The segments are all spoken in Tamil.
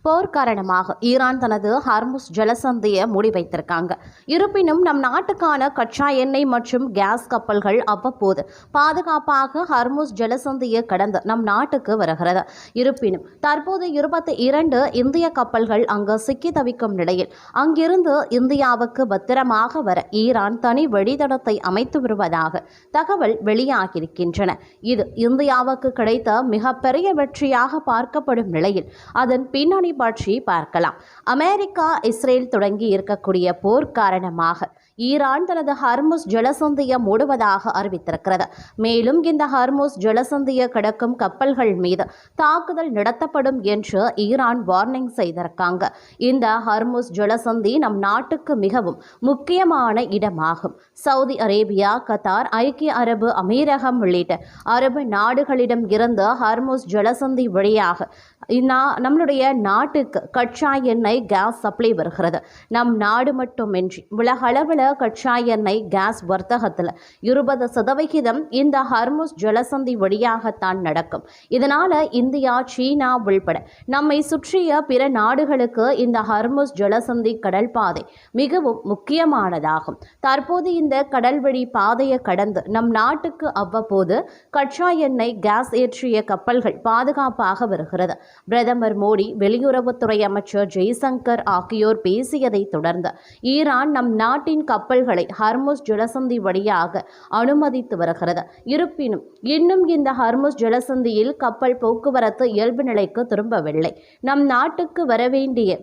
போர் காரணமாக ஈரான் தனது ஹார்முஸ் ஜலசந்தியை மூடி வைத்திருக்காங்க. இருப்பினும் நம் நாட்டுக்கான கச்சா எண்ணெய் மற்றும் கேஸ் கப்பல்கள் அவ்வப்போது பாதுகாப்பாக ஹார்முஸ் ஜலசந்தியை கடந்து நம் நாட்டுக்கு வருகிறது. இருப்பினும் தற்போது 22 இந்திய கப்பல்கள் அங்கு சிக்கி தவிக்கும் நிலையில் அங்கிருந்து இந்தியாவுக்கு பத்திரமாக வர ஈரான் தனி வழித்தடத்தை அமைத்து வருவதாக தகவல் வெளியாகியிருக்கின்றன. இது இந்தியாவுக்கு கிடைத்த மிகப்பெரிய வெற்றியாக பார்க்கப்படும் நிலையில் அதன் பின்னணி பற்றி பார்க்கலாம். அமெரிக்கா இஸ்ரேல் தொடங்கி இருக்கக்கூடிய போர் காரணமாக ஈரான் தனது ஹார்முஸ் ஜலசந்தியை மூடுவதாக அறிவித்திருக்கிறது. மேலும் இந்த ஹார்முஸ் ஜலசந்தியை கடக்கும் கப்பல்கள் மீது தாக்குதல் நடத்தப்படும் என்று ஈரான் வார்னிங் செய்திருக்காங்க. இந்த ஹார்முஸ் ஜலசந்தி நம் நாட்டுக்கு மிகவும் முக்கியமான இடமாகும். சவுதி அரேபியா, கத்தார், ஐக்கிய அரபு அமீரகம் உள்ளிட்ட அரபு நாடுகளிடம் இருந்து ஹார்முஸ் ஜலசந்தி வழியாக நம்மளுடைய நாட்டுக்கு கச்சா எண்ணெய், கேஸ் சப்ளை வருகிறது. நம் நாடு மட்டுமின்றி உலக அளவில் கச்சா எண்ணெய், கேஸ் வர்த்தகத்தில் 20% இந்த ஹார்முஸ் ஜலசந்தி வழியாகத்தான் நடக்கும். இதனால இந்தியா, சீனா உள்பட நம்மை சுற்றிய பிற நாடுகளுக்கு இந்த ஹார்முஸ் ஜலசந்தி கடல் பாதை மிகவும் முக்கியமானதாகும். தற்போது இந்த கடல் வழி பாதையை கடந்து நம் நாட்டுக்கு அவ்வப்போது கச்சா எண்ணெய், கேஸ் ஏற்றிய கப்பல்கள் பாதுகாப்பாக வருகிறது. பிரதமர் மோடி, வெளியுறவுத்துறை அமைச்சர் ஜெய்சங்கர் ஆகியோர் பேசியதை தொடர்ந்து ஈரான் நம் நாட்டின் கப்பல்களை ஹார்முஸ் ஜலசந்தி வழியாக அனுமதித்து வருகிறது. இருப்பினும் இன்னும் இந்த ஹார்முஸ் ஜலசந்தியில் கப்பல் போக்குவரத்து இயல்பு நிலைக்கு திரும்பவில்லை. நம் நாட்டுக்கு வரவேண்டிய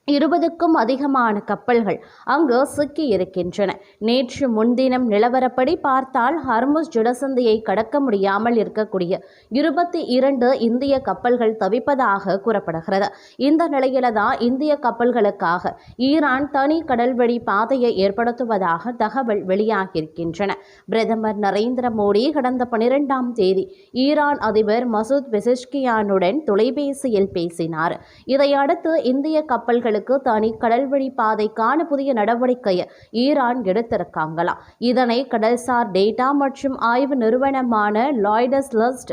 20க்கும் அதிகமான கப்பல்கள் அங்கு சிக்கி இருக்கின்றன. நேற்று முன்தினம் நிலவரப்படி பார்த்தால் ஹார்முஸ் ஜலசந்தியை கடக்க முடியாமல் இருக்கக்கூடிய 22 இந்திய கப்பல்கள் தவிப்பதாக கூறப்படுகிறது. இந்த நிலையில தான் இந்திய கப்பல்களுக்காக ஈரான் தனி கடல்வழி பாதையை ஏற்படுத்துவதாக தகவல் வெளியாகியிருக்கின்றன. பிரதமர் நரேந்திர மோடி கடந்த 12ஆம் தேதி ஈரான் அதிபர் மசூத் பெசஷ்கியானுடன் தொலைபேசியில் பேசினார். இதையடுத்து இந்திய கப்பல்கள் தனி கடல்வழி பாதைக்கான புதிய நடவடிக்கையை ஈரான் எடுத்திருக்காங்களாம். இதனை கடல்சார் டேட்டா மற்றும் ஆய்வு நிறுவனமான லாய்டஸ் லிஸ்ட்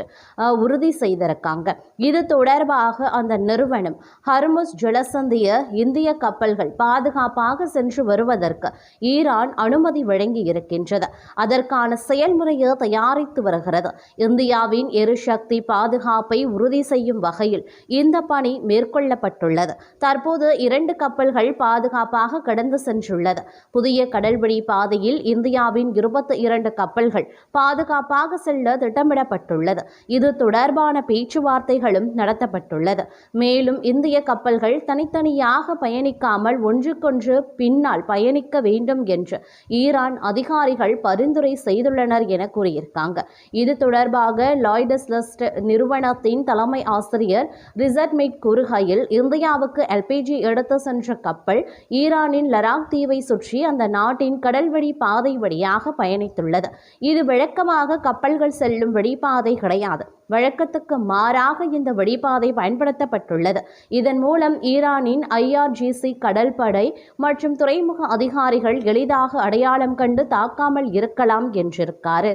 உறுதி செய்திருக்காங்க. இது தொடர்பாக அந்த நிறுவனம் ஹார்முஸ் ஜலசந்திய இந்திய கப்பல்கள் பாதுகாப்பாக சென்று வருவதற்கு ஈரான் அனுமதி வழங்கி இருக்கின்றது. அதற்கான செயல்முறையை தயாரித்து வருகிறது. இந்தியாவின் எரிசக்தி பாதுகாப்பை உறுதி செய்யும் வகையில் இந்த பணி மேற்கொள்ளப்பட்டுள்ளது. தற்போது 2 கப்பல்கள் பாதுகாப்பாக கடந்து சென்றுள்ளது. புதிய கடல்வழி பாதையில் இந்தியாவின் 22 கப்பல்கள் பாதுகாப்பாக செல்ல திட்டமிடப்பட்டுள்ளது. இது தொடர்பான பேச்சுவார்த்தைகளும் நடத்தப்பட்டுள்ளது. மேலும் இந்திய கப்பல்கள் தனித்தனியாக பயணிக்காமல் ஒன்றுக்கொன்று பின்னால் பயணிக்க வேண்டும் என்று ஈரான் அதிகாரிகள் பரிந்துரை செய்துள்ளனர் என கூறியிருக்காங்க. இது தொடர்பாக லாய்டஸ் லிஸ்ட் நிறுவனத்தின் தலைமை ஆசிரியர் ரிசர்ட்மிட் கூறுகையில், இந்தியாவுக்கு எல்பிஜி எடுத்து சென்ற கப்பல் ஈரானின் லடாக் தீவை சுற்றி அந்த நாட்டின் கடல்வழி பாதை வழியாக பயணித்துள்ளது. இது வழக்கமாக கப்பல்கள் செல்லும் வழிபாதை கிடையாது. வழக்கத்துக்கு மாறாக இந்த வழிபாதை பயன்படுத்தப்பட்டுள்ளது. இதன் மூலம் ஈரானின் IRGC கடல்படை மற்றும் துறைமுக அதிகாரிகள் எளிதாக அடையாளம் கண்டு தாக்காமல் இருக்கலாம் என்றிருக்காரு.